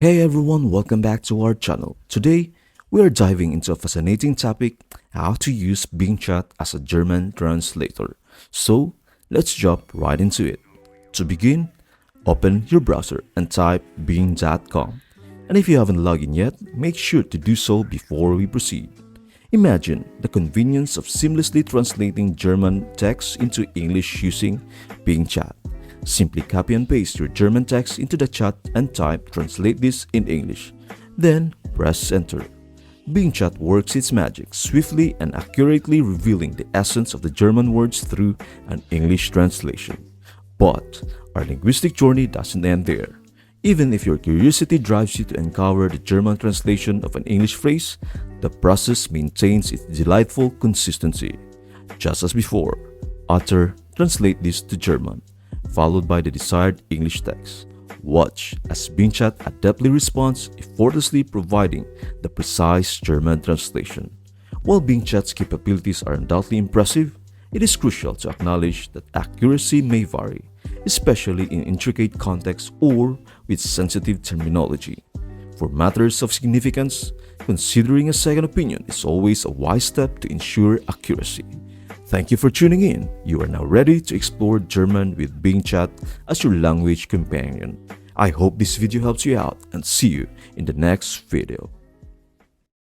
Hey everyone, welcome back to our channel. Today, we are diving into a fascinating topic, how to use Bing Chat as a German translator. So, let's jump right into it. To begin, open your browser and type bing.com. And if you haven't logged in yet, make sure to do so before we proceed. Imagine the convenience of seamlessly translating German text into English using Bing Chat. Simply copy and paste your German text into the chat and type "Translate this in English." Then press enter. Bing Chat works its magic, swiftly and accurately revealing the essence of the German words through an English translation. But our linguistic journey doesn't end there. Even if your curiosity drives you to uncover the German translation of an English phrase, the process maintains its delightful consistency. Just as before, utter "Translate this to German," followed by the desired English text. Watch as Bing Chat adeptly responds, effortlessly providing the precise German translation. While Bing Chat's capabilities are undoubtedly impressive, it is crucial to acknowledge that accuracy may vary, especially in intricate contexts or with sensitive terminology. For matters of significance, considering a second opinion is always a wise step to ensure accuracy. Thank you for tuning in. You are now ready to explore German with Bing Chat as your language companion. I hope this video helps you out and see you in the next video.